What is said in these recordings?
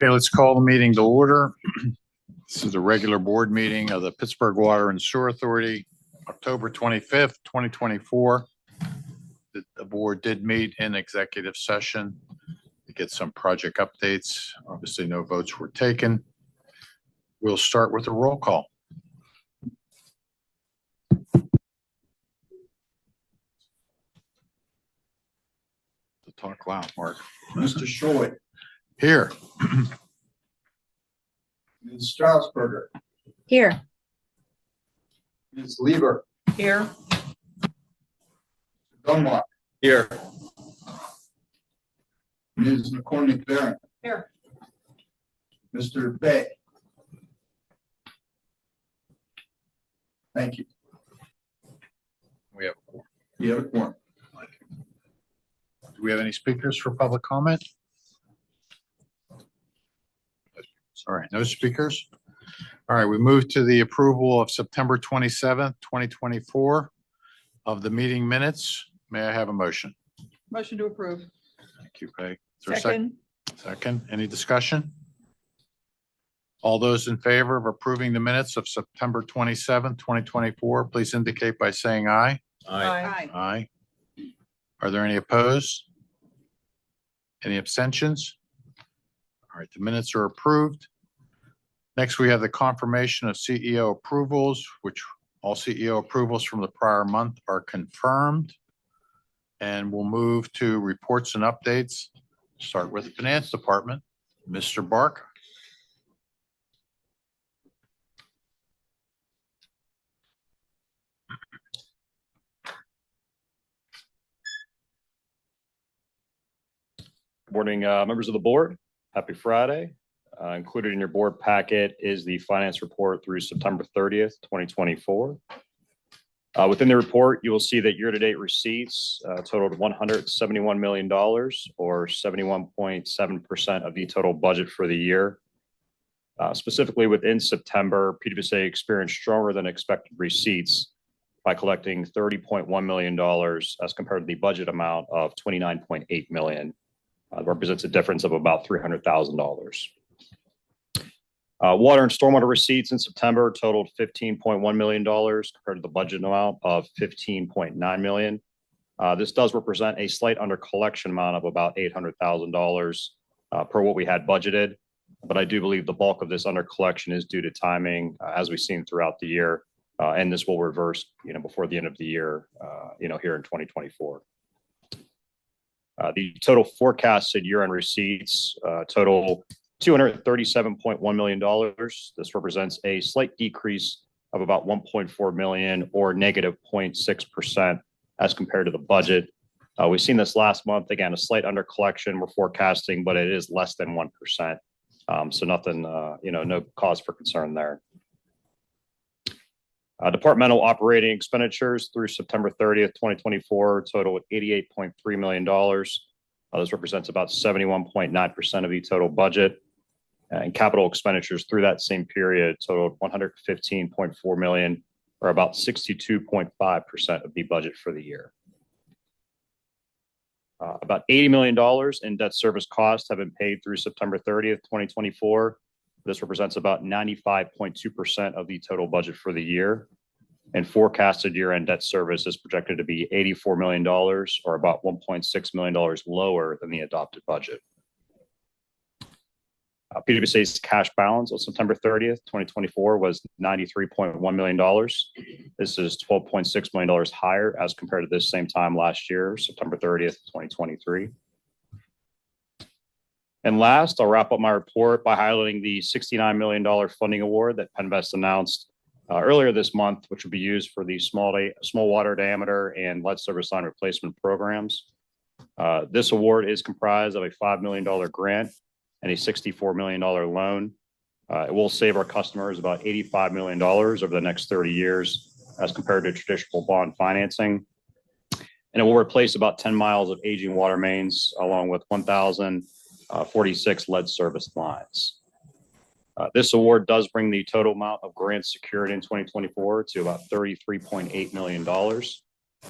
Okay, let's call the meeting to order. This is a regular board meeting of the Pittsburgh Water and Sewer Authority, October 25th, 2024. The board did meet in executive session to get some project updates. Obviously, no votes were taken. We'll start with a roll call. Talk loud, Mark. Mr. Shoy. Here. Ms. Strasburger. Here. Ms. Lieber. Here. Dunlop. Here. Ms. McCormick-Barron. Here. Mr. Bay. Thank you. We have You have a quorum. Do we have any speakers for public comment? Sorry, no speakers. All right, we move to the approval of September 27th, 2024 of the meeting minutes. May I have a motion? Motion to approve. Thank you, Peg. Is there a Second. Second. Any discussion? All those in favor of approving the minutes of September 27th, 2024, please indicate by saying aye. Aye. Aye. Are there any opposed? Any abstentions? All right, the minutes are approved. Next, we have the confirmation of CEO approvals, which all CEO approvals from the prior month are confirmed. And we'll move to reports and updates. Start with the Finance Department. Mr. Bark. Good morning, members of the board. Happy Friday. Included in your board packet is the finance report through September 30th, 2024. Within the report, you will see that year-to-date receipts totaled $171 million, or 71.7% of the total budget for the year. Specifically within September, PWSA experienced stronger than expected receipts by collecting $30.1 million as compared to the budget amount of $29.8 million. Represents a difference of about $300,000. Water and stormwater receipts in September totaled $15.1 million compared to the budget amount of $15.9 million. This does represent a slight under collection amount of about $800,000 per what we had budgeted. But I do believe the bulk of this under collection is due to timing, as we've seen throughout the year. And this will reverse, before the end of the year, here in 2024. The total forecasted year-end receipts total $237.1 million. This represents a slight decrease of about $1.4 million, or negative 0.6% as compared to the budget. We've seen this last month, again, a slight under collection we're forecasting, but it is less than 1%. So nothing, no cause for concern there. Departmental operating expenditures through September 30th, 2024 total $88.3 million. This represents about 71.9% of the total budget. And capital expenditures through that same period totaled $115.4 million, or about 62.5% of the budget for the year. About $80 million in debt service costs have been paid through September 30th, 2024. This represents about 95.2% of the total budget for the year. And forecasted year-end debt service is projected to be $84 million, or about $1.6 million lower than the adopted budget. PWSA's cash balance on September 30th, 2024 was $93.1 million. This is $12.6 million higher as compared to this same time last year, September 30th, 2023. And last, I'll wrap up my report by highlighting the $69 million funding award that Penvest announced earlier this month, which will be used for the small water diameter and lead service line replacement programs. This award is comprised of a $5 million grant and a $64 million loan. It will save our customers about $85 million over the next 30 years as compared to traditional bond financing. And it will replace about 10 miles of aging water mains along with 1,046 lead service lines. This award does bring the total amount of grants secured in 2024 to about $33.8 million.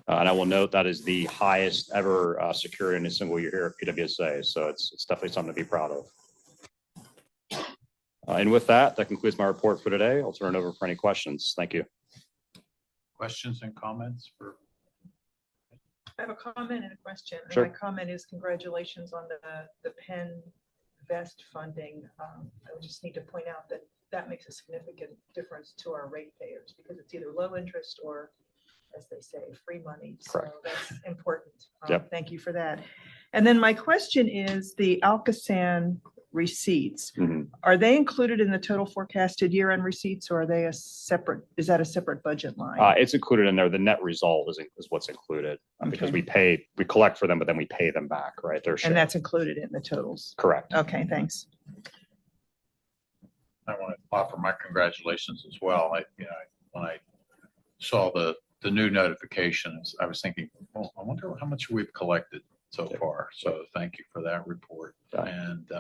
And I will note that is the highest ever secured in a single year here at PWSA. So it's definitely something to be proud of. And with that, that concludes my report for today. I'll turn it over for any questions. Thank you. Questions and comments for? I have a comment and a question. And Sure. my comment is congratulations on the Penn Vest funding. I would just need to point out that that makes a significant difference to our ratepayers because it's either low interest or, as they say, free money. Correct. So that's important. Yep. Thank you for that. And then my question is the Alcosan receipts. Mhm. Are they included in the total forecasted year-end receipts or are they is that a separate budget line? It's included in there. The net result is what's included because Okay. we collect for them, but then we pay them back, right? They're And that's included in the totals. correct. Okay, thanks. I want to offer my congratulations as well. When I saw the new notifications, I was thinking, well, I wonder how much we've collected so far. So thank you for that report. Yeah. And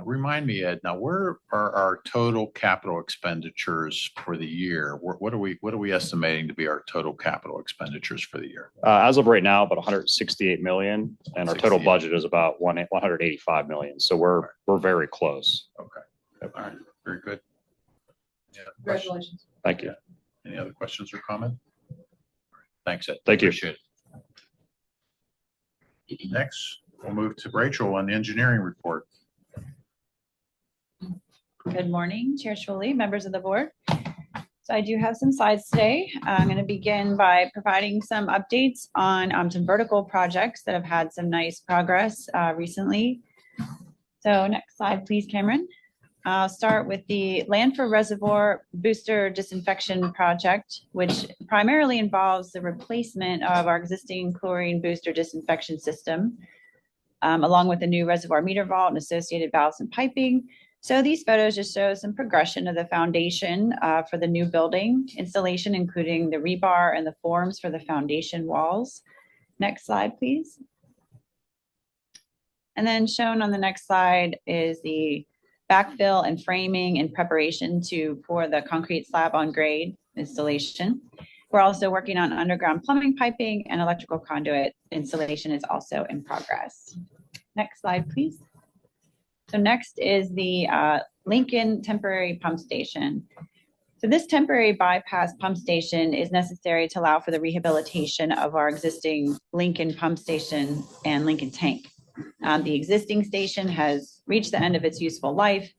remind me, Ed, now where are our total capital expenditures for the year? What are we estimating to be our total capital expenditures for the year? As of right now, about 168 million, and our total 68. budget is about 185 million. So we're very close. Okay. All right. Very good. Yeah. Congratulations. Thank you. Any other questions or comments? Thanks, Ed. Thank you. Appreciate it. Next, we'll move to Rachel on the engineering report. Good morning, Chair Schwally, members of the board. So I do have some slides today. I'm going to begin by providing some updates on some vertical projects that have had some nice progress recently. So next slide, please, Cameron. I'll start with the Landford Reservoir Booster Disinfection Project, which primarily involves the replacement of our existing chlorine booster disinfection system, along with the new reservoir meter vault and associated valves and piping. So these photos just show some progression of the foundation for the new building installation, including the rebar and the forms for the foundation walls. Next slide, please. And then shown on the next slide is the backfill and framing in preparation to pour the concrete slab on grade installation. We're also working on underground plumbing piping and electrical conduit installation is also in progress. Next slide, please. So next is the Lincoln temporary pump station. So this temporary bypass pump station is necessary to allow for the rehabilitation of our existing Lincoln pump station and Lincoln tank. The existing station has reached the end of its useful life.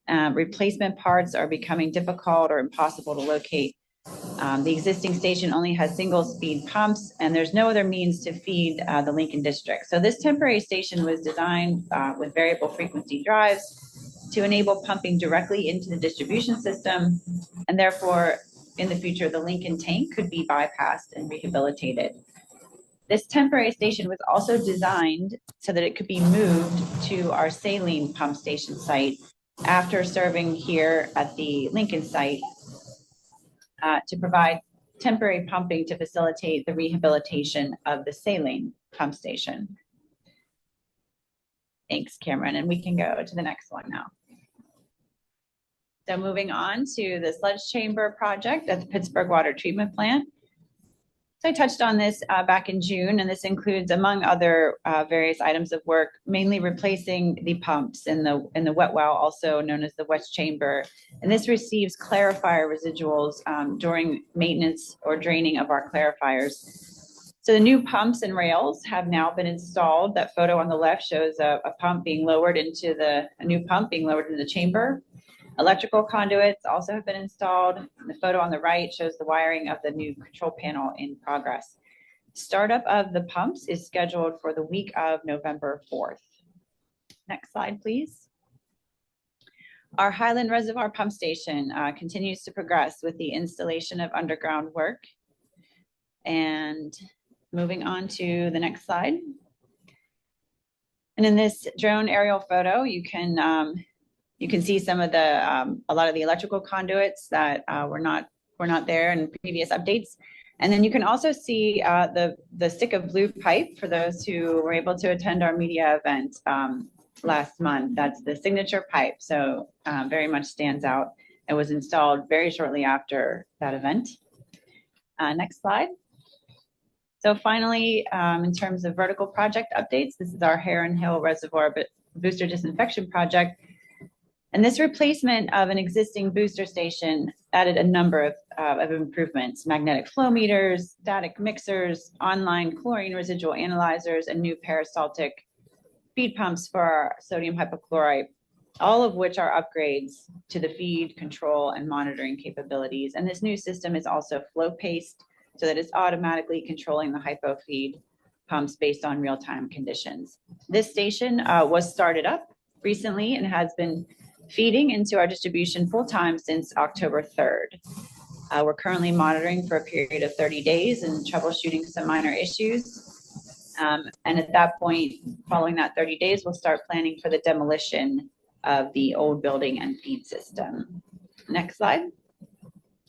Replacement parts are becoming difficult or impossible to locate. The existing station only has single speed pumps and there's no other means to feed the Lincoln district. So this temporary station was designed with variable frequency drives to enable pumping directly into the distribution system. And therefore, in the future, the Lincoln tank could be bypassed and rehabilitated. This temporary station was also designed so that it could be moved to our saline pump station site after serving here at the Lincoln site to provide temporary pumping to facilitate the rehabilitation of the saline pump station. Thanks, Cameron. And we can go to the next one now. So moving on to the sludge chamber project at the Pittsburgh Water Treatment Plant. So I touched on this back in June, and this includes, among other various items of work, mainly replacing the pumps in the wet well, also known as the wet chamber. And this receives clarifier residuals during maintenance or draining of our clarifiers. So the new pumps and rails have now been installed. That photo on the left shows a pump being lowered into a new pump being lowered into the chamber. Electrical conduits also have been installed. The photo on the right shows the wiring of the new control panel in progress. Startup of the pumps is scheduled for the week of November 4th. Next slide, please. Our Highland Reservoir Pump Station continues to progress with the installation of underground work. And moving on to the next slide. And in this drone aerial photo, you can see some of the a lot of the electrical conduits that were not there in previous updates. And then you can also see the stick of blue pipe for those who were able to attend our media event last month. That's the signature pipe. So very much stands out. It was installed very shortly after that event. Next slide. So finally, in terms of vertical project updates, this is our Heron Hill Reservoir Booster Disinfection Project. And this replacement of an existing booster station added a number of improvements: magnetic flow meters, static mixers, online chlorine residual analyzers, and new peristaltic feed pumps for our sodium hypochlorite, all of which are upgrades to the feed control and monitoring capabilities. And this new system is also flow-paced so that it's automatically controlling the hypo feed pumps based on real-time conditions. This station was started up recently and has been feeding into our distribution full-time since October 3rd. We're currently monitoring for a period of 30 days and troubleshooting some minor issues. And at that point, following that 30 days, we'll start planning for the demolition of the old building and feed system. Next slide.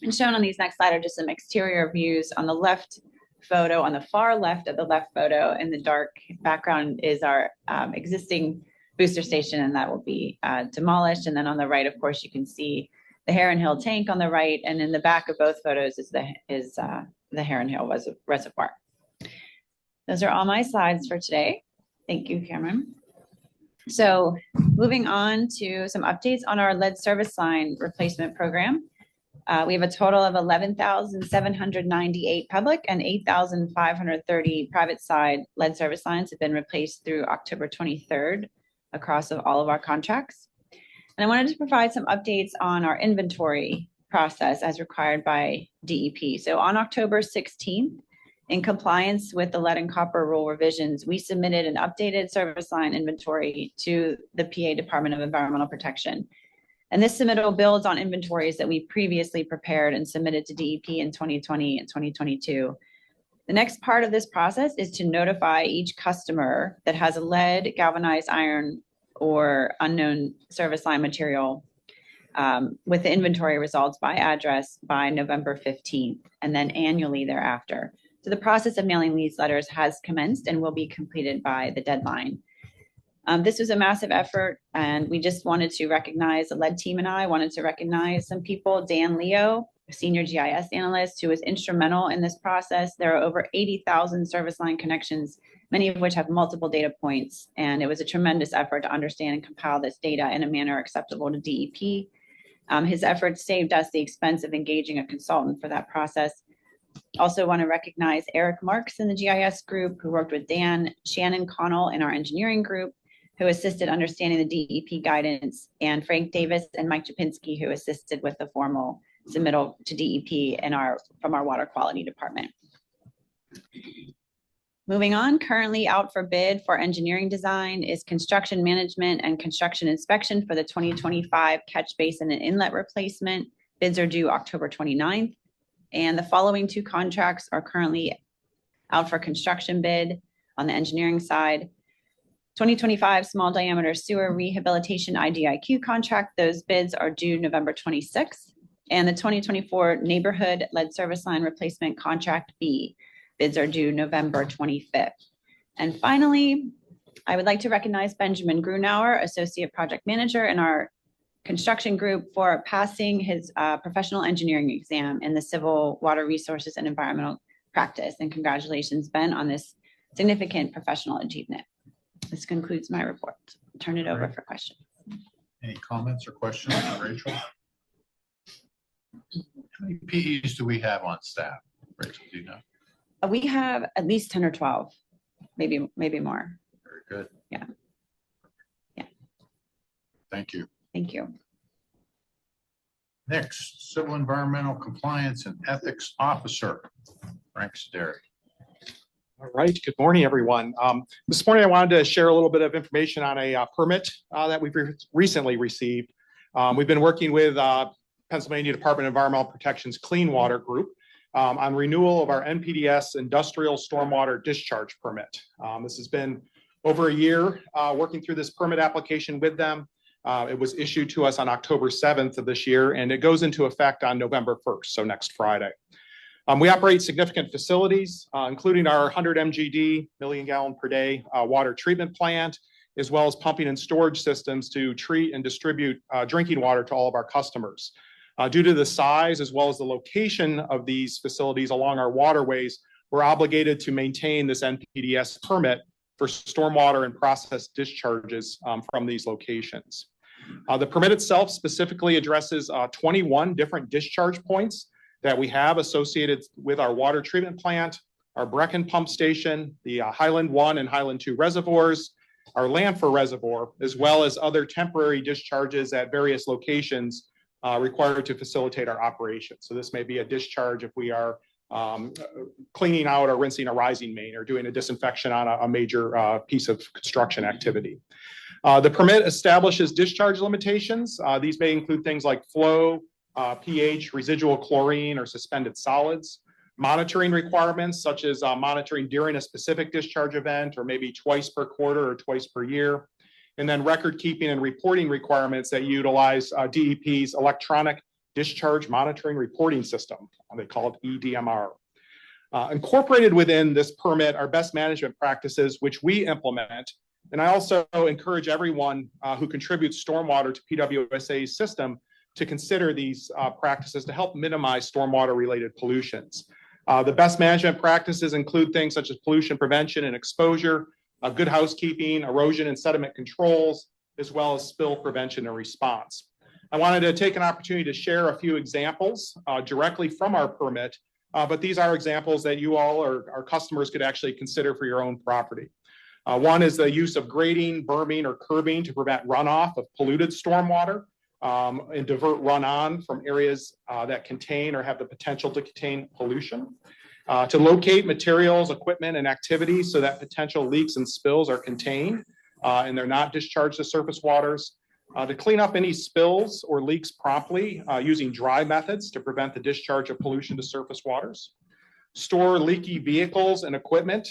And shown on these next slide are just some exterior views. On the left photo, on the far left of the left photo in the dark background is our existing booster station, and that will be demolished. And then on the right, of course, you can see the Heron Hill tank on the right, and in the back of both photos is the Heron Hill reservoir. Those are all my slides for today. Thank you, Cameron. So moving on to some updates on our lead service line replacement program. We have a total of 11,798 public and 8,530 private side lead service lines have been replaced through October 23rd across all of our contracts. And I wanted to provide some updates on our inventory process as required by DEP. So on October 16th, in compliance with the lead and copper rule revisions, we submitted an updated service line inventory to the PA Department of Environmental Protection. And this submittal builds on inventories that we previously prepared and submitted to DEP in 2020 and 2022. The next part of this process is to notify each customer that has a lead, galvanized iron, or unknown service line material with the inventory results by address by November 15th, and then annually thereafter. So the process of mailing these letters has commenced and will be completed by the deadline. This was a massive effort, and we just wanted to recognize, the lead team and I wanted to recognize some people. Dan Leo, a senior GIS analyst who was instrumental in this process. There are over 80,000 service line connections, many of which have multiple data points, and it was a tremendous effort to understand and compile this data in a manner acceptable to DEP. His efforts saved us the expense of engaging a consultant for that process. Also want to recognize Eric Marks in the GIS group who worked with Dan, Shannon Connell in our engineering group who assisted understanding the DEP guidance, and Frank Davis and Mike Japinski who assisted with the formal submittal to DEP from our water quality department. Moving on, currently out for bid for engineering design is construction management and construction inspection for the 2025 catch basin and inlet replacement. Bids are due October 29th. And the following two contracts are currently out for construction bid on the engineering side. 2025 small diameter sewer rehabilitation IDIQ contract, those bids are due November 26th. And the 2024 neighborhood lead service line replacement contract B, bids are due November 25th. And finally, I would like to recognize Benjamin Grunauer, Associate Project Manager in our construction group, for passing his professional engineering exam in the civil water resources and environmental practice. And congratulations, Ben, on this significant professional achievement. This concludes my report. I'll turn it over for questions. Any comments or questions for Rachel? How many PEs do we have on staff, Rachel, do you know? We have at least 10 or 12, maybe more. Very good. Yeah. Thank you. Thank you. Next, Civil Environmental Compliance and Ethics Officer, Frank Steri. All right. Good morning, everyone. This morning, I wanted to share a little bit of information on a permit that we've recently received. We've been working with Pennsylvania Department of Environmental Protection's Clean Water Group on renewal of our NPDES industrial stormwater discharge permit. This has been over a year working through this permit application with them. It was issued to us on October 7th of this year, and it goes into effect on November 1st, so next Friday. We operate significant facilities, including our 100 MGD, million gallon per day water treatment plant, as well as pumping and storage systems to treat and distribute drinking water to all of our customers. Due to the size as well as the location of these facilities along our waterways, we're obligated to maintain this NPDES permit for stormwater and process discharges from these locations. The permit itself specifically addresses 21 different discharge points that we have associated with our water treatment plant, our Brecken pump station, the Highland 1 and Highland 2 reservoirs, our Lanford reservoir, as well as other temporary discharges at various locations required to facilitate our operation. So this may be a discharge if we are cleaning out or rinsing a rising main or doing a disinfection on a major piece of construction activity. The permit establishes discharge limitations. These may include things like flow, pH, residual chlorine, or suspended solids. Monitoring requirements such as monitoring during a specific discharge event or maybe twice per quarter or twice per year. And then record keeping and reporting requirements that utilize DEP's electronic discharge monitoring reporting system. They call it EDMR. Incorporated within this permit are best management practices, which we implement. And I also encourage everyone who contributes stormwater to PWSA's system to consider these practices to help minimize stormwater related pollutions. The best management practices include things such as pollution prevention and exposure, good housekeeping, erosion and sediment controls, as well as spill prevention and response. I wanted to take an opportunity to share a few examples directly from our permit, but these are examples that you all or our customers could actually consider for your own property. One is the use of grading, berming, or curbing to prevent runoff of polluted stormwater and divert runoff from areas that contain or have the potential to contain pollution. To locate materials, equipment, and activities so that potential leaks and spills are contained and they're not discharged to surface waters. To clean up any spills or leaks promptly using dry methods to prevent the discharge of pollution to surface waters. Store leaky vehicles and equipment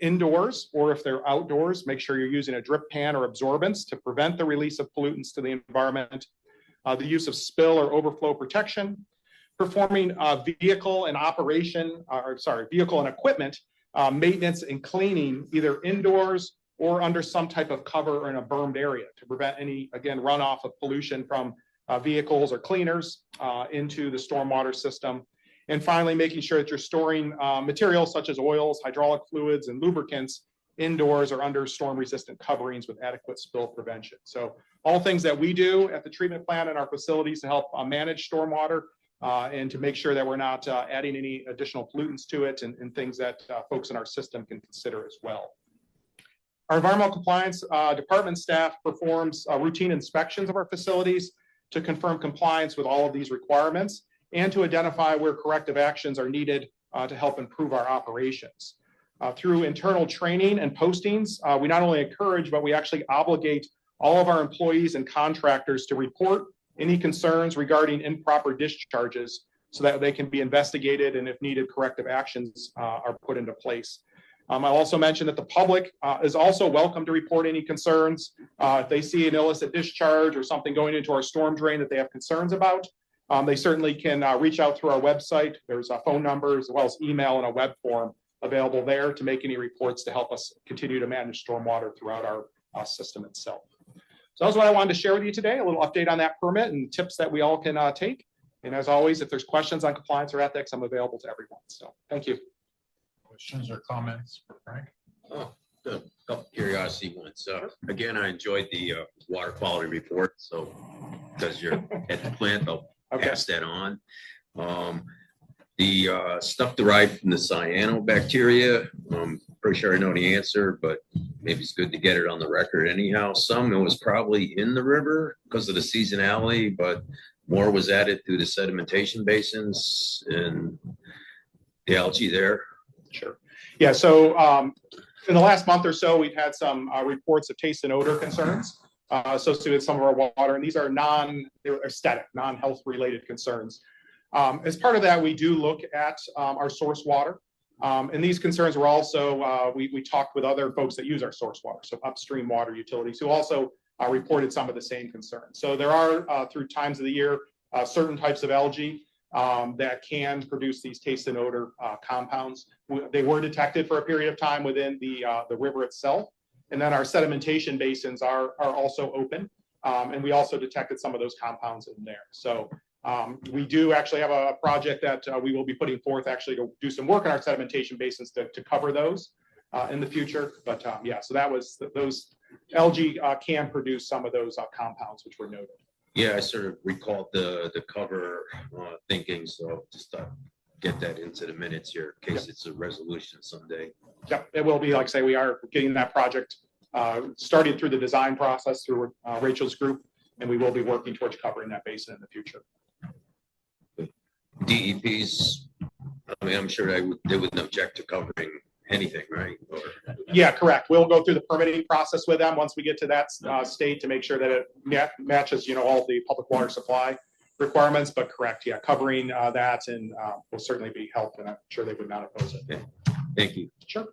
indoors, or if they're outdoors, make sure you're using a drip pan or absorbents to prevent the release of pollutants to the environment. The use of spill or overflow protection. Performing vehicle and equipment maintenance and cleaning either indoors or under some type of cover or in a bermed area to prevent any, again, runoff of pollution from vehicles or cleaners into the stormwater system. And finally, making sure that you're storing materials such as oils, hydraulic fluids, and lubricants indoors or under storm resistant coverings with adequate spill prevention. So all things that we do at the treatment plant and our facilities to help manage stormwater and to make sure that we're not adding any additional pollutants to it and things that folks in our system can consider as well. Our environmental compliance department staff performs routine inspections of our facilities to confirm compliance with all of these requirements and to identify where corrective actions are needed to help improve our operations. Through internal training and postings, we not only encourage, but we actually obligate all of our employees and contractors to report any concerns regarding improper discharges so that they can be investigated and if needed, corrective actions are put into place. I'll also mention that the public is also welcome to report any concerns. If they see an illicit discharge or something going into our storm drain that they have concerns about, they certainly can reach out through our website. There's a phone number as well as email and a web form available there to make any reports to help us continue to manage stormwater throughout our system itself. So that's what I wanted to share with you today, a little update on that permit and tips that we all can take. And as always, if there's questions on compliance or ethics, I'm available to everyone. So thank you. Questions or comments for Frank? Oh, a couple curiosity ones. Again, I enjoyed the water quality report. So because you're at the plant, I'll pass that on. The stuff derived from the cyanobacteria, I'm pretty sure I know the answer, but maybe it's good to get it on the record anyhow. Some it was probably in the river because of the seasonality, but more was added through the sedimentation basins and the algae there. Sure. Yeah. So in the last month or so, we've had some reports of taste and odor concerns associated with some of our water, and these are non-aesthetic, non-health related concerns. As part of that, we do look at our source water. And these concerns were also, we talked with other folks that use our source water, so upstream water utilities, who also reported some of the same concerns. So there are, through times of the year, certain types of algae that can produce these taste and odor compounds. They were detected for a period of time within the river itself. And then our sedimentation basins are also open. And we also detected some of those compounds in there. So we do actually have a project that we will be putting forth actually to do some work on our sedimentation basins to cover those in the future. But yeah, so that was those algae can produce some of those compounds which were noted. Yeah, I sort of recalled the cover thinking, so just get that into the minutes here in case it's a resolution someday. Yep, it will be, like I say, we are getting that project started through the design process through Rachel's group, and we will be working towards covering that basin in the future. DEPs, I mean, I'm sure they wouldn't object to covering anything, right? Or, Yeah, correct. We'll go through the permitting process with them once we get to that state to make sure that it matches, all the public water supply requirements. But correct, yeah, covering that and will certainly be helped, and I'm sure they would not oppose it. thank you. Sure.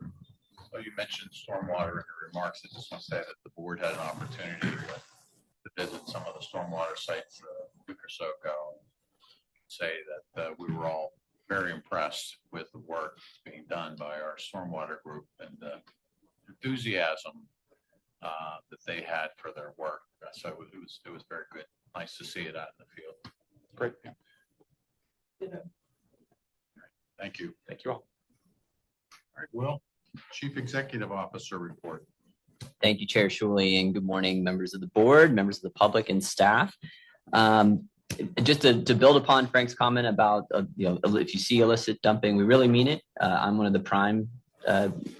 So you mentioned stormwater in your remarks. I just want to say that the board had an opportunity to visit some of the stormwater sites a week or so ago. Say that we were all very impressed with the work being done by our stormwater group and the enthusiasm that they had for their work. So it was very good. Nice to see it out in the field. Great. Yeah. Thank you. Thank you all. All right, Will, Chief Executive Officer report. Thank you, Chair Shuley, and good morning, members of the board, members of the public, and staff. Just to build upon Frank's comment about, if you see illicit dumping, we really mean it. I'm one of the prime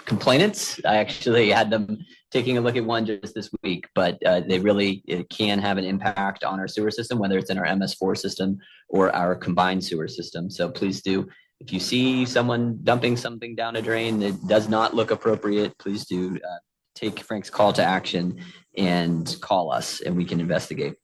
complainants. I actually had them taking a look at one just this week, but it can have an impact on our sewer system, whether it's in our MS4 system or our combined sewer system. So please do, if you see someone dumping something down a drain that does not look appropriate, please do take Frank's call to action and call us, and we can investigate.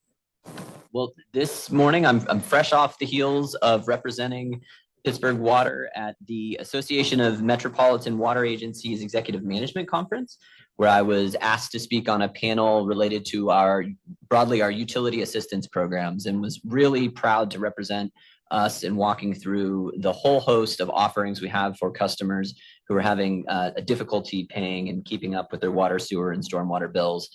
Well, this morning I'm fresh off the heels of representing Pittsburgh Water at the Association of Metropolitan Water Agencies Executive Management Conference, where I was asked to speak on a panel related to our utility assistance programs, and was really proud to represent us in walking through the whole host of offerings we have for customers who are having a difficulty paying and keeping up with their water, sewer, and stormwater bills.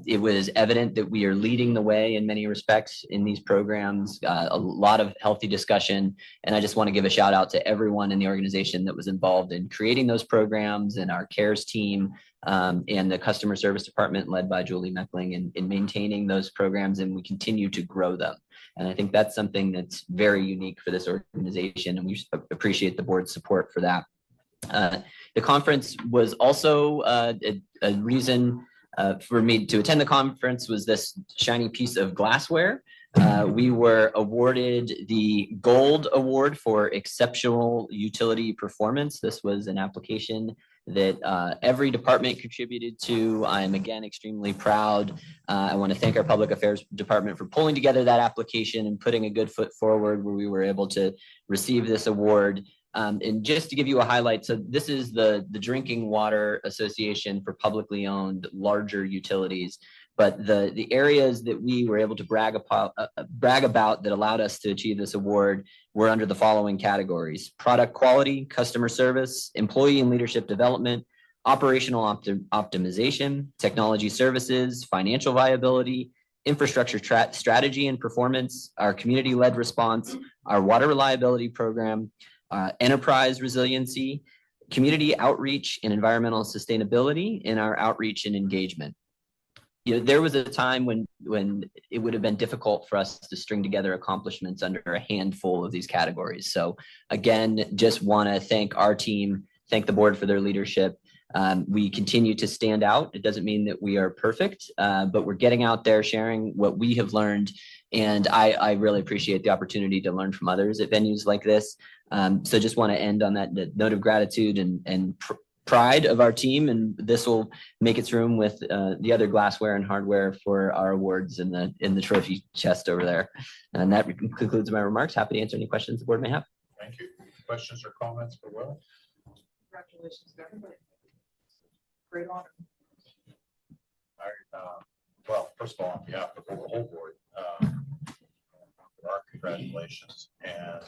It was evident that we are leading the way in many respects in these programs, a lot of healthy discussion. And I just want to give a shout out to everyone in the organization that was involved in creating those programs, and our CARES team and the customer service department led by Julie Meckling in maintaining those programs, and we continue to grow them. And I think that's something that's very unique for this organization, and we appreciate the board's support for that. The conference was also a reason for me to attend the conference was this shiny piece of glassware. We were awarded the Gold Award for Exceptional Utility Performance. This was an application that every department contributed to. I'm again extremely proud. I want to thank our Public Affairs Department for pulling together that application and putting a good foot forward where we were able to receive this award. And just to give you a highlight, so this is the Drinking Water Association for publicly owned larger utilities. But the areas that we were able to brag about that allowed us to achieve this award were under the following categories: product quality, customer service, employee and leadership development, operational optimization, technology services, financial viability, infrastructure strategy and performance, our community-led response, our water reliability program, enterprise resiliency, community outreach and environmental sustainability, and our outreach and engagement. There was a time when it would have been difficult for us to string together accomplishments under a handful of these categories. So again, just want to thank our team, thank the board for their leadership. We continue to stand out. It doesn't mean that we are perfect, but we're getting out there, sharing what we have learned. And I really appreciate the opportunity to learn from others at venues like this. So just want to end on that note of gratitude and pride of our team, and this will make its room with the other glassware and hardware for our awards in the trophy chest over there. And that concludes my remarks. Happy to answer any questions the board may have. Thank you. Questions or comments for Will? Congratulations, everybody. Great honor. All right. Well, first of all, on behalf of the whole board, our congratulations and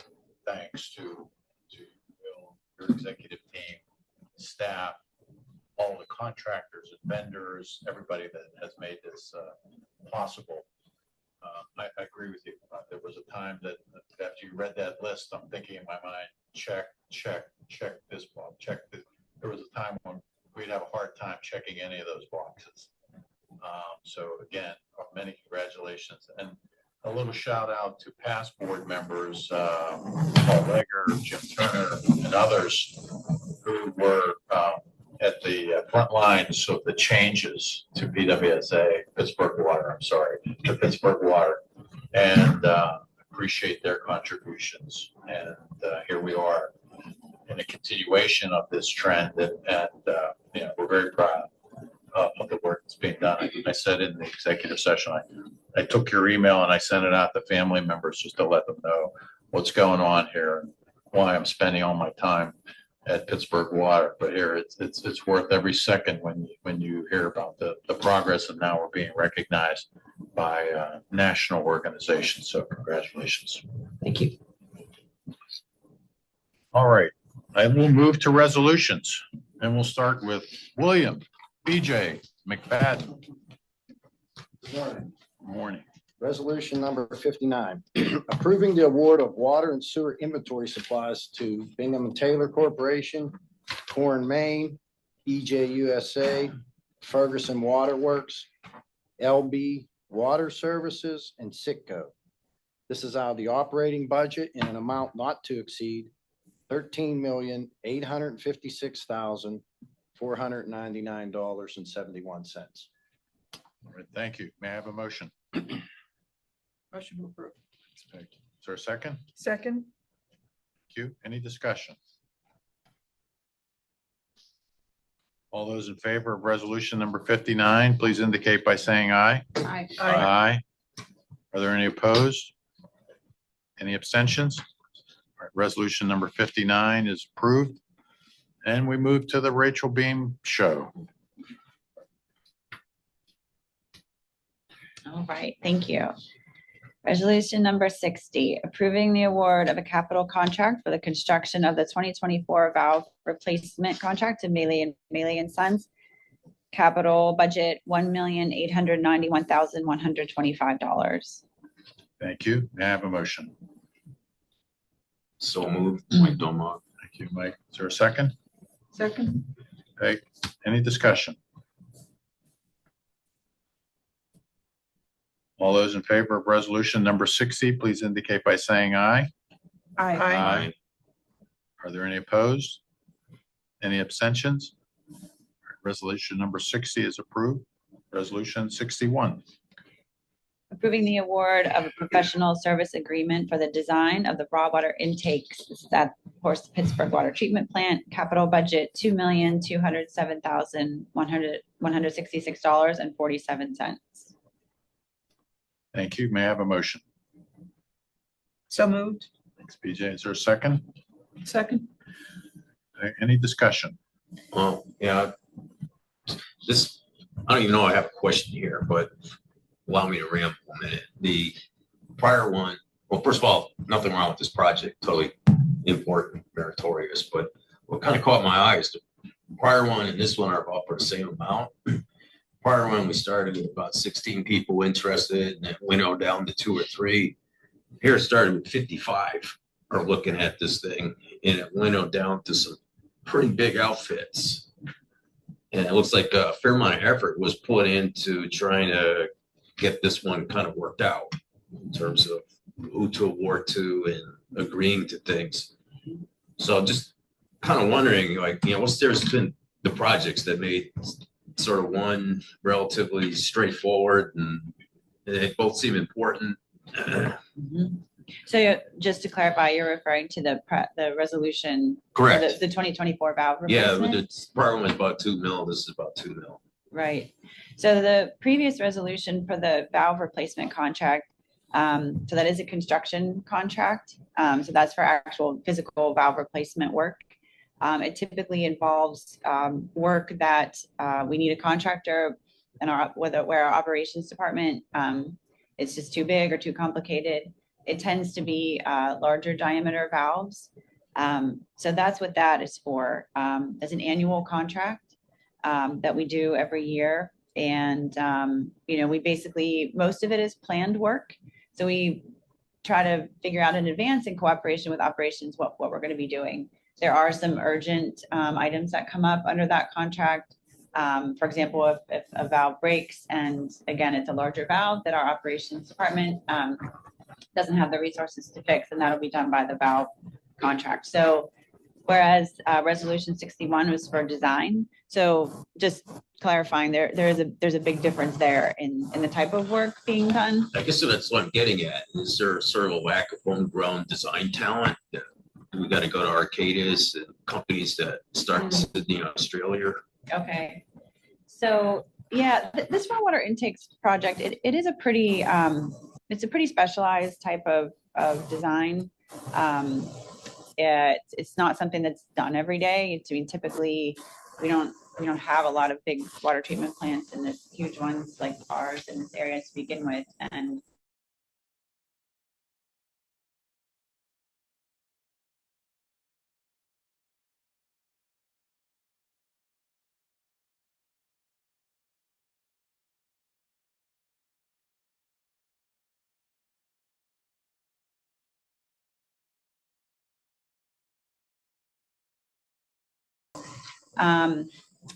thanks to Will, your executive team, staff, all the contractors and vendors, everybody that has made this possible. I agree with you. There was a time that after you read that list, I'm thinking in my mind, check this box, check this. There was a time when we'd have a hard time checking any of those boxes. So again, many congratulations and a little shout out to past board members, Paul Legger, Jim Turner, and others who were at the front lines of the changes to PWSA, Pittsburgh Water, I'm sorry, to Pittsburgh Water. And appreciate their contributions. And here we are in a continuation of this trend. And you know, we're very proud of the work that's being done. I said in the executive session, I took your email and I sent it out to family members just to let them know what's going on here and why I'm spending all my time at Pittsburgh Water. But here it's worth every second when you hear about the progress, and now we're being recognized by national organizations. So congratulations. Thank you. All right, I will move to resolutions, and we'll start with William BJ McFadden. Morning. Morning. Resolution number 59, approving the award of water and sewer inventory supplies to Bingham and Taylor Corporation, Corn, Maine, PWSA, Ferguson Water Works, LB Water Services, and Sitco. This is out of the operating budget in an amount not to exceed $13,856,499.71. All right, thank you. May I have a motion? Motion to approve. Is there a second? Second. Thank you. Any discussion? All those in favor of resolution number 59, please indicate by saying aye. Aye. Aye. Are there any opposed? Any abstentions? All right, resolution number 59 is approved. And we move to the Rachel Beam Show. All right, thank you. Resolution number 60, approving the award of a capital contract for the construction of the 2024 valve replacement contract to Mealy and Sons. Capital budget $1,891,125. Thank you. May I have a motion? So moved, Mike Domar. Thank you, Mike. Is there a second? Second. Okay. Any discussion? All those in favor of resolution number 60, please indicate by saying aye. Aye. Are there any opposed? Any abstentions? Resolution number 60 is approved. Resolution 61. Approving the award of a professional service agreement for the design of the raw water intakes. This is at, of course, Pittsburgh Water Treatment Plant. Capital budget $2,207,166.47. Thank you. May I have a motion? So moved. Thanks, BJ. Is there a second? Second. Okay, any discussion? Well, yeah, this, I don't even know I have a question here, but allow me to ramble a minute. The prior one, well, first of all, nothing wrong with this project, totally important, meritorious, but what kind of caught my eye is the prior one and this one are about for the same amount. Prior one, we started with about 16 people interested and it went on down to 2 or 3. Here it started with 55 are looking at this thing and it went on down to some pretty big outfits. And it looks like a fair amount of effort was put into trying to get this one kind of worked out in terms of who to award to and agreeing to things. So just kind of wondering, like, you know, what's there's been the projects that made sort of one relatively straightforward and they both seem important. So just to clarify, you're referring to the resolution. Correct. The 2024 valve Yeah, replacement? the prior one was about 2 mil. This is about 2 mil. Right. So the previous resolution for the valve replacement contract, so that is a construction contract. So that's for actual physical valve replacement work. It typically involves work that we need a contractor and where our operations department, it's just too big or too complicated. It tends to be larger diameter valves. So that's what that is for, as an annual contract that we do every year. And, you know, we basically, most of it is planned work. So we try to figure out in advance in cooperation with operations what we're going to be doing. There are some urgent items that come up under that contract. For example, if a valve breaks and again, it's a larger valve that our operations department doesn't have the resources to fix, and that'll be done by the valve contract. So whereas resolution 61 was for design. So just clarifying, there's a big difference there in the type of work being done. I guess that's what I'm getting at. Is there sort of a lack of homegrown design talent? We got to go to Arcadis and companies that start in Sydney, Australia. Okay. So yeah, this rainwater intakes project, it is a pretty, it's a pretty specialized type of design. It's not something that's done every day. I mean, typically we don't have a lot of big water treatment plants and this huge ones like ours in this area to begin with. And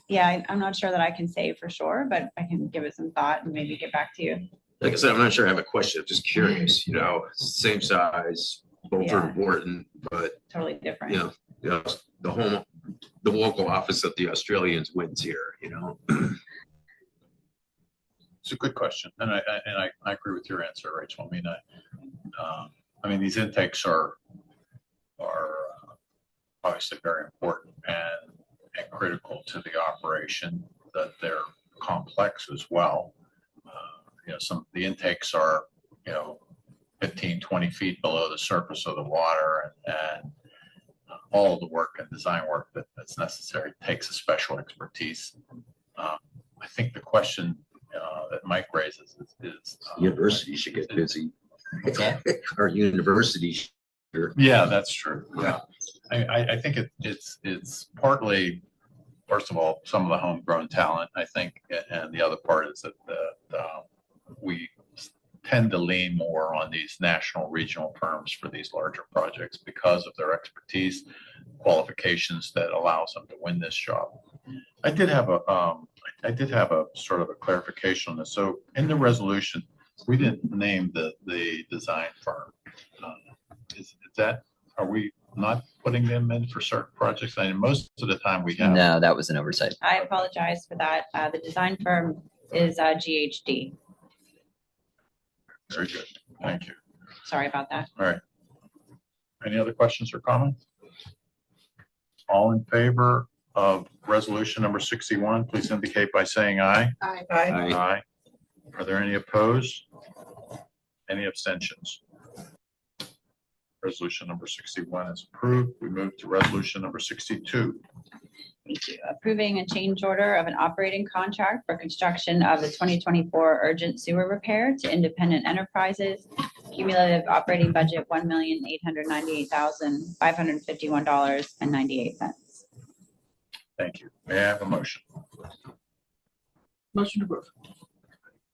yeah, I'm not sure that I can say for sure, but I can give it some thought and maybe get back to you. Like I said, I'm not sure I have a question. I'm just curious, same size, both Yeah. are important, but Totally different. the local office of the Australians wins here, It's a good question, and I agree with your answer, Rachel. I mean, these intakes are obviously very important and critical to the operation, that they're complex as well. Some of the intakes are, 15, 20 feet below the surface of the water, and all of the work and design work that's necessary takes a special expertise. I think the question that Mike raises is University should get busy. Our university. yeah, that's true. Yeah, I think it's partly, first of all, some of the homegrown talent, I think, and the other part is that we tend to lean more on these national regional firms for these larger projects because of their expertise, qualifications that allows them to win this job. I did have a sort of a clarification on this. So in the resolution, we didn't name the design firm. Are we not putting them in for certain projects? I mean, most of the time we have. No, that was an oversight. I apologize for that. The design firm is GHD. Very good. Thank you. Sorry about that. All right. Any other questions or comments? All in favor of resolution number 61, please indicate by saying aye. Aye. Aye. Are there any opposed? Any abstentions? Resolution number 61 is approved. We move to resolution number 62. Thank you. Approving a change order of an operating contract for construction of the 2024 urgent sewer repair to Independent Enterprises. Cumulative operating budget $1,898,551.98. Thank you. May I have a motion? Motion approved.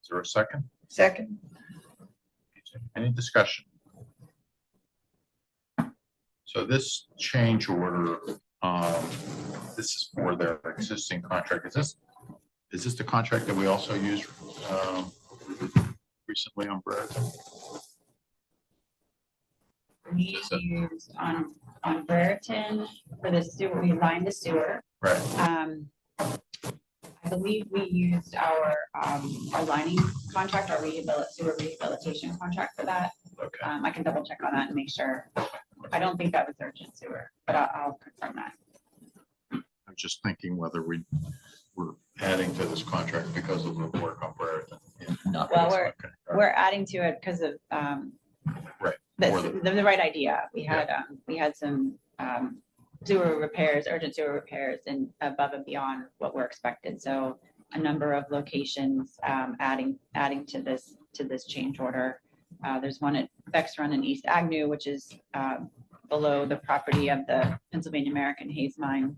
Is there a second? Second. Any discussion? So this change order, this is for their existing contract. Is this the contract that we also used recently on Brereton? We used on Brereton for the sewer, we lined the sewer. Right. I believe we used our lining contract, our sewer rehabilitation contract for that. Okay. I can double check on that and make sure. I don't think that was urgent sewer, but I'll confirm that. I'm just thinking whether we're adding to this contract because of the work on Brereton. Yeah. Not Well, Okay. All right. we're adding to it because of Right. the right idea. We had some sewer repairs, urgent sewer repairs, and above and beyond what we're expected. So a number of locations adding to this change order. There's one at Bex Run in East Agnew, which is below the property of the Pennsylvania American Haze Mine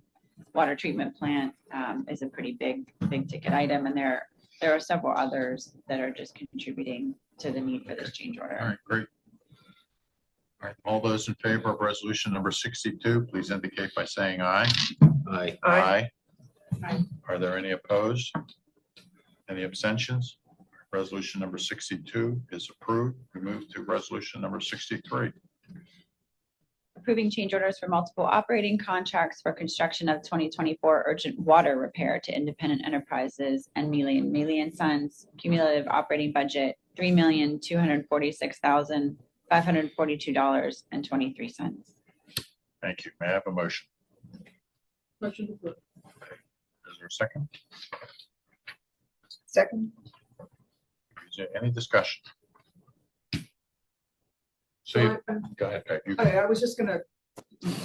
water treatment plant. Is a pretty big ticket item, and there are several others that are just contributing to the need for this change order. All right, great. All right, all those in favor of resolution number 62, please indicate by saying aye. Aye. Aye. Aye. Are there any opposed? Any abstentions? Resolution number 62 is approved. We move to resolution number 63. Approving change orders for multiple operating contracts for construction of 2024 urgent water repair to independent enterprises and Mealy and Sons. Cumulative operating budget, $3,246,542.23. Thank you. May I have a motion? Motion approved. Is there a second? Second. Is there any discussion? So, go ahead, Peg. You- I was just gonna,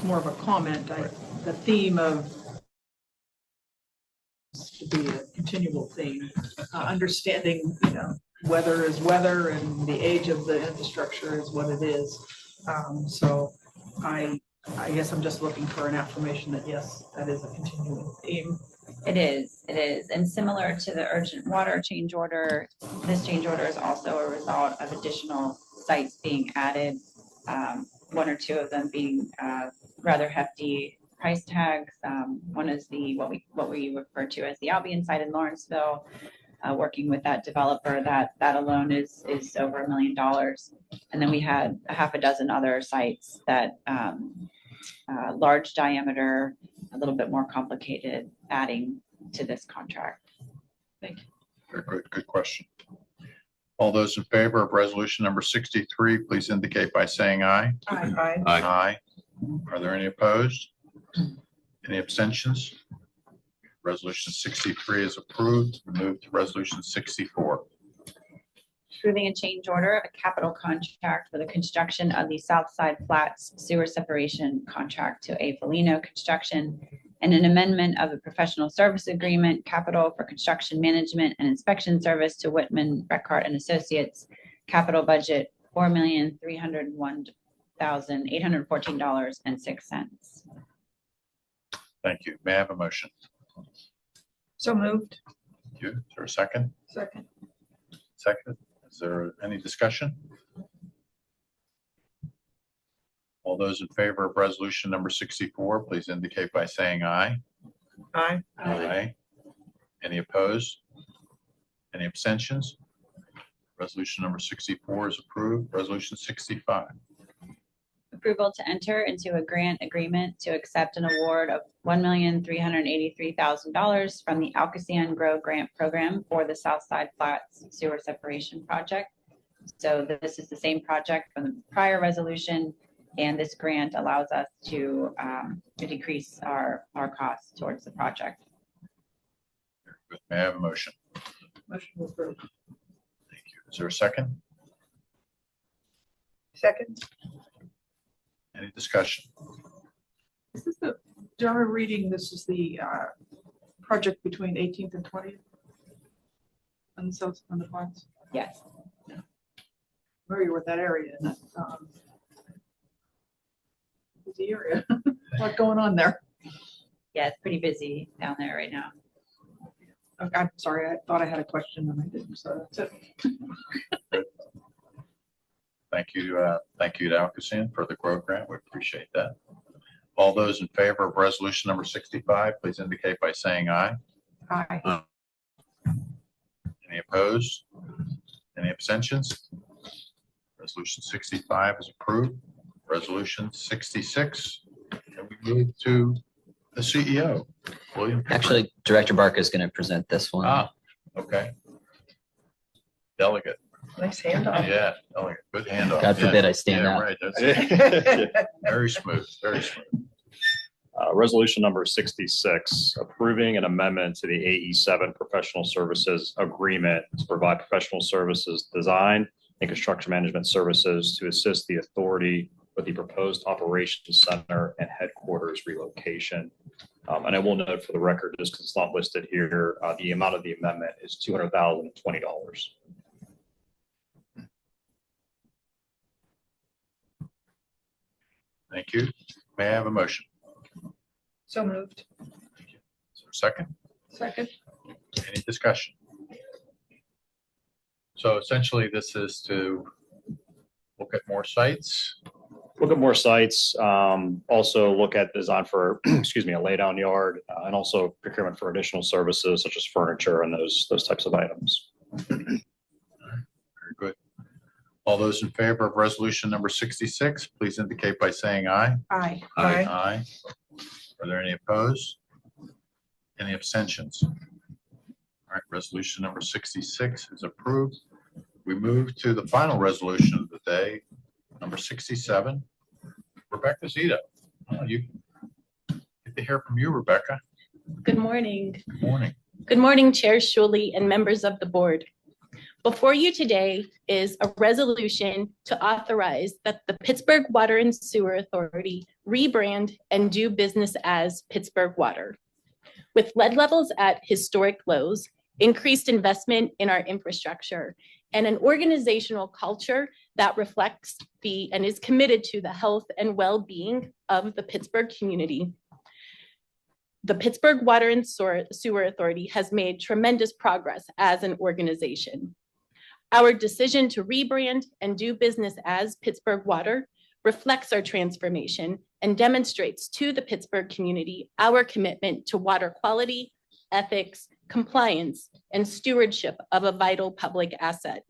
more of a comment, the theme of to be a continual theme, understanding, weather is weather and the age of the infrastructure is what it is. So I guess I'm just looking for an affirmation that yes, that is a continuing theme. It is. And similar to the urgent water change order, this change order is also a result of additional sites being added. One or two of them being rather hefty price tags. One is what we refer to as the Albion site in Lawrenceville. Working with that developer, that alone is over $1 million. And then we had a half a dozen other sites that large diameter, a little bit more complicated, adding to this contract. Thank you. Very good question. All those in favor of resolution number 63, please indicate by saying aye. Aye. Aye. Are there any opposed? Any abstentions? Resolution 63 is approved. We move to resolution 64. Approving a change order of a capital contract for the construction of the Southside Flats sewer separation contract to A. Felino Construction and an amendment of the professional service agreement capital for construction management and inspection service to Whitman, Reckart and Associates. Capital budget, $4,301,814.06. Thank you. May I have a motion? So moved. Thank you. Is there a second? Second. Second. Is there any discussion? All those in favor of resolution number 64, please indicate by saying aye. Aye. Aye. Any opposed? Any abstentions? Resolution number 64 is approved. Resolution 65. Approval to enter into a grant agreement to accept an award of $1,383,000 from the Alcosan Grow Grant Program for the Southside Flats Sewer Separation Project. So this is the same project from the prior resolution, and this grant allows us to decrease our costs towards the project. May I have a motion? Motion approved. Thank you. Is there a second? Second. Any discussion? Is this the, during reading, this is the project between 18th and 20th? On the south, on the flats? Yes. Familiar with that area, and that busy area. What's going on there? Yeah, it's pretty busy down there right now. Okay, I'm sorry, I thought I had a question and I didn't, so that's it. Thank you to Alcosan for the Grow Grant. We appreciate that. All those in favor of resolution number 65, please indicate by saying aye. Aye. Any opposed? Any abstentions? Resolution 65 is approved. Resolution 66. And we move to the CEO, William. Pickering. Actually, Director Barker is going to present this one. Ah, okay. Delegate. Nice handoff. Yeah, delegate. Good handoff. God forbid Yeah, I stand yeah, out. Right. That's it. Very smooth, very smooth. Resolution number 66, approving an amendment to the AE7 Professional Services Agreement to provide professional services design and construction management services to assist the authority with the proposed operations center and headquarters relocation. And I will note for the record, just because it's not listed here, the amount of the amendment is $200,020. Thank you. May I have a motion? So moved. Is there a second? Second. Any discussion? So essentially, this is to look at more sites look at more sites, also look at design for, excuse me, a laydown yard, and also procurement for additional services such as furniture and those types of items. Very good. All those in favor of resolution number 66, please indicate by saying aye. Aye. Aye. Aye. Are there any opposed? Any abstentions? All right, resolution number 66 is approved. We move to the final resolution of the day, number 67. Rebecca Zito. Oh, you get to hear from you, Rebecca. Good morning. Good morning. Good morning, Chair Shuley and members of the board. Before you today is a resolution to authorize that the Pittsburgh Water and Sewer Authority rebrand and do business as Pittsburgh Water. With lead levels at historic lows, increased investment in our infrastructure, and an organizational culture that reflects and is committed to the health and well-being of the Pittsburgh community, the Pittsburgh Water and Sewer Authority has made tremendous progress as an organization. Our decision to rebrand and do business as Pittsburgh Water reflects our transformation and demonstrates to the Pittsburgh community our commitment to water quality, ethics, compliance, and stewardship of a vital public asset.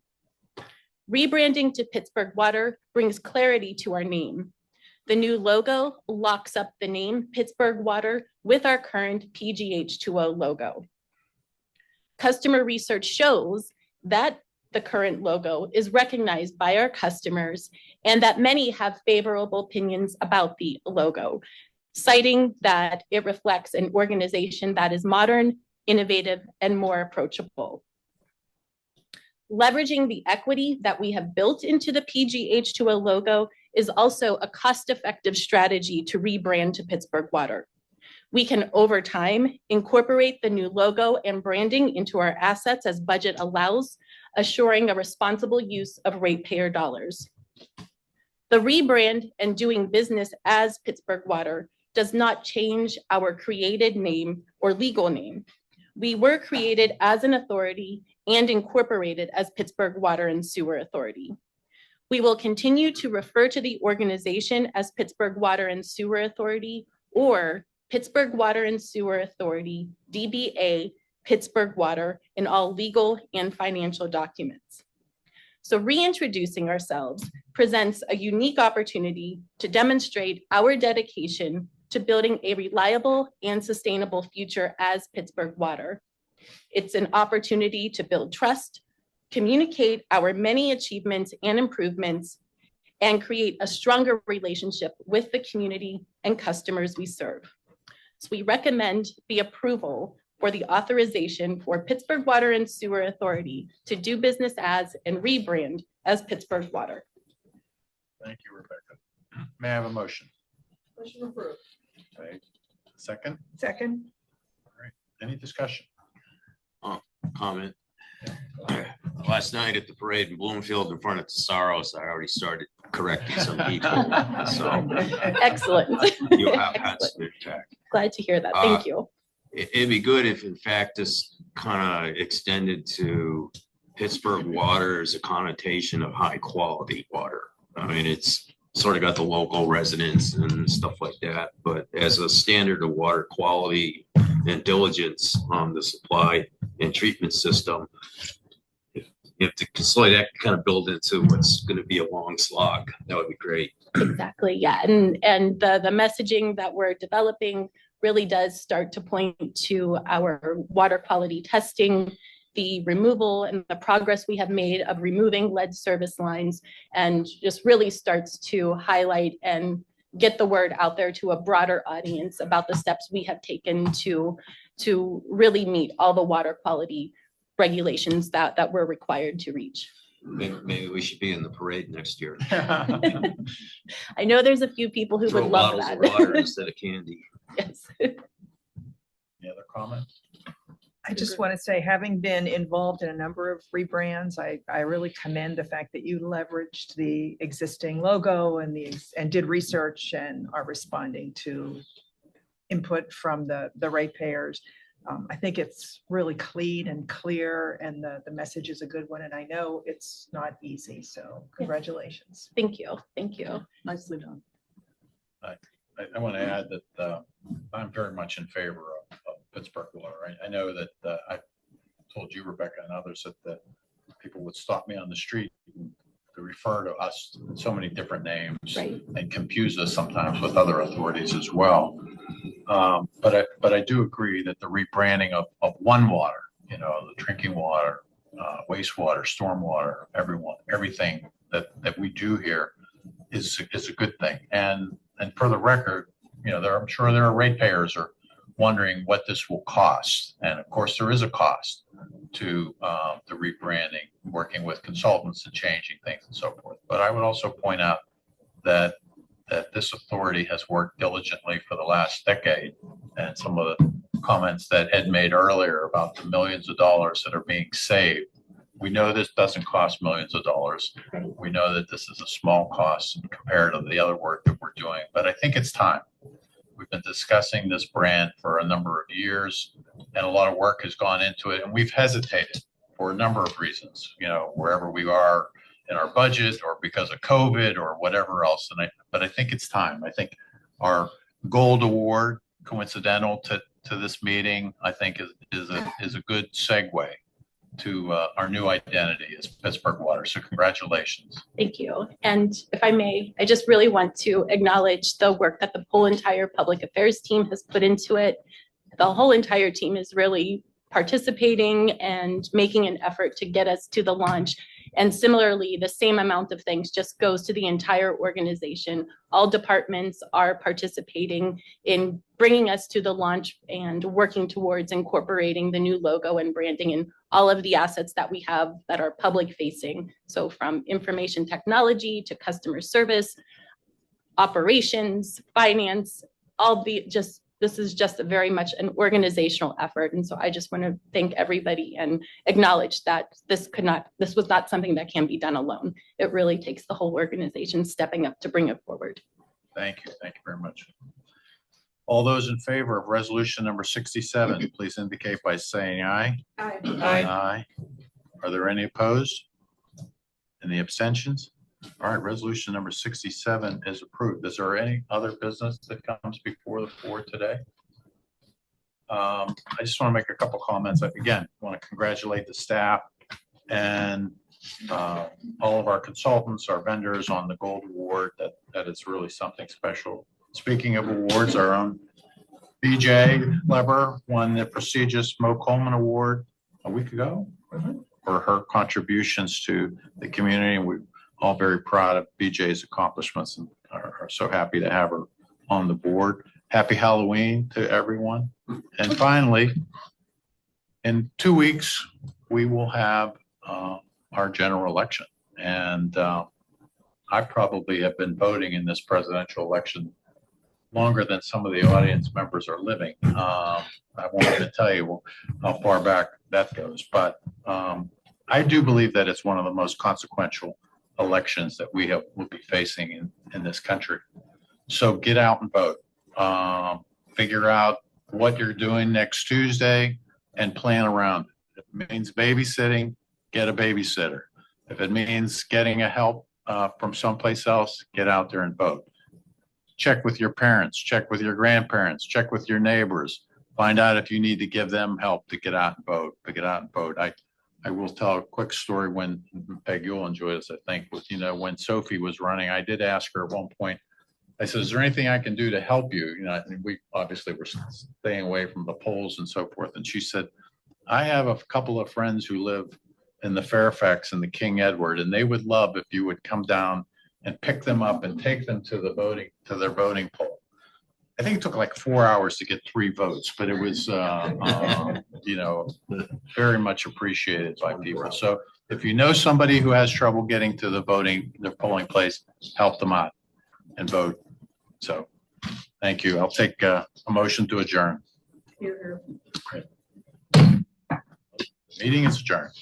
Rebranding to Pittsburgh Water brings clarity to our name. The new logo locks up the name Pittsburgh Water with our current PGH2O logo. Customer research shows that the current logo is recognized by our customers and that many have favorable opinions about the logo, citing that it reflects an organization that is modern, innovative, and more approachable. Leveraging the equity that we have built into the PGH2O logo is also a cost-effective strategy to rebrand to Pittsburgh Water. We can, over time, incorporate the new logo and branding into our assets as budget allows, assuring a responsible use of ratepayer dollars. The rebrand and doing business as Pittsburgh Water does not change our created name or legal name. We were created as an authority and incorporated as Pittsburgh Water and Sewer Authority. We will continue to refer to the organization as Pittsburgh Water and Sewer Authority or Pittsburgh Water and Sewer Authority, DBA, Pittsburgh Water in all legal and financial documents. So reintroducing ourselves presents a unique opportunity to demonstrate our dedication to building a reliable and sustainable future as Pittsburgh Water. It's an opportunity to build trust, communicate our many achievements and improvements, and create a stronger relationship with the community and customers we serve. So we recommend the approval for the authorization for Pittsburgh Water and Sewer Authority to do business as and rebrand as Pittsburgh Water. Thank you, Rebecca. May I have a motion? Motion approved. Okay. Second? Second. All right. Any discussion? Comment. Last night at the parade in Bloomfield in front of Tesaros, I already started correcting some people. So Excellent. you have had some impact. Glad to hear that. Thank you. It'd be good if in fact this kind of extended to Pittsburgh Water as a connotation of high quality water. I mean, it's sort of got the local residents and stuff like that, but as a standard of water quality and diligence on the supply and treatment system, if the consolidate that kind of build into what's going to be a long slog, that would be great. Exactly. Yeah. And the messaging that we're developing really does start to point to our water quality testing, the removal and the progress we have made of removing lead service lines, and just really starts to highlight and get the word out there to a broader audience about the steps we have taken to really meet all the water quality regulations that we're required to reach. Maybe we should be in the parade next year. I know there's a few people who Throw would love bottles that. of water instead of candy. Yes. Any other comments? I just want to say, having been involved in a number of rebrands, I really commend the fact that you leveraged the existing logo and did research and are responding to input from the ratepayers. I think it's really clean and clear, and the message is a good one, and I know it's not easy, so congratulations. Thank you. Thank you. Nicely done. I want to add that I'm very much in favor of Pittsburgh water. I know that I told you, Rebecca, and others that people would stop me on the street to refer to us in so many different names Right. and confuse us sometimes with other authorities as well. But I do agree that the rebranding of one water, the drinking water, wastewater, stormwater, everything that we do here is a good thing. And for the record, I'm sure there are ratepayers are wondering what this will cost. And of course, there is a cost to the rebranding, working with consultants and changing things and so forth. But I would also point out that this authority has worked diligently for the last decade. And some of the comments that Ed made earlier about the millions of dollars that are being saved. We know this doesn't cost millions of dollars. We know that this is a small cost compared to the other work that we're doing, but I think it's time. We've been discussing this brand for a number of years, and a lot of work has gone into it, and we've hesitated for a number of reasons, wherever we are in our budget or because of COVID or whatever else. But I think it's time. I think our gold award, coincidental to this meeting, I think is a good segue to our new identity as Pittsburgh Water. So congratulations. Thank you. And if I may, I just really want to acknowledge the work that the whole entire public affairs team has put into it. The whole entire team is really participating and making an effort to get us to the launch. And similarly, the same amount of things just goes to the entire organization. All departments are participating in bringing us to the launch and working towards incorporating the new logo and branding and all of the assets that we have that are public facing. So from information technology to customer service, operations, finance, this is just very much an organizational effort. And so I just want to thank everybody and acknowledge that this was not something that can be done alone. It really takes the whole organization stepping up to bring it forward. Thank you. Thank you very much. All those in favor of resolution number 67, please indicate by saying aye. Aye. Aye. Are there any opposed? Any abstentions? All right, resolution number 67 is approved. Is there any other business that comes before the board today? I just want to make a couple comments. Again, I want to congratulate the staff and all of our consultants, our vendors on the gold award. That is really something special. Speaking of awards, our own BJ Leber won the prestigious Mo Coleman Award a week ago for her contributions to the community, and we're all very proud of BJ's accomplishments and are so happy to have her on the board. Happy Halloween to everyone. And finally, in 2 weeks, we will have our general election. And I probably have been voting in this presidential election longer than some of the audience members are living. I won't even tell you how far back that goes, but I do believe that it's one of the most consequential elections that will be facing in this country. So get out and vote. Figure out what you're doing next Tuesday and plan around it. If it means babysitting, get a babysitter. If it means getting a help from someplace else, get out there and vote. Check with your parents, check with your grandparents, check with your neighbors. Find out if you need to give them help to get out and vote. I will tell a quick story when Peg, you'll enjoy this, I think, with, when Sophie was running, I did ask her at one point, I said, is there anything I can do to help you? We obviously were staying away from the polls and so forth. And she said, I have a couple of friends who live in the Fairfax and the King Edward, and they would love if you would come down and pick them up and take them to their voting poll. I think it took like 4 hours to get 3 votes, but it was, very much appreciated by people. So if you know somebody who has trouble getting to their polling place, help them out and vote. So thank you. I'll take a motion to adjourn. Meeting is adjourned.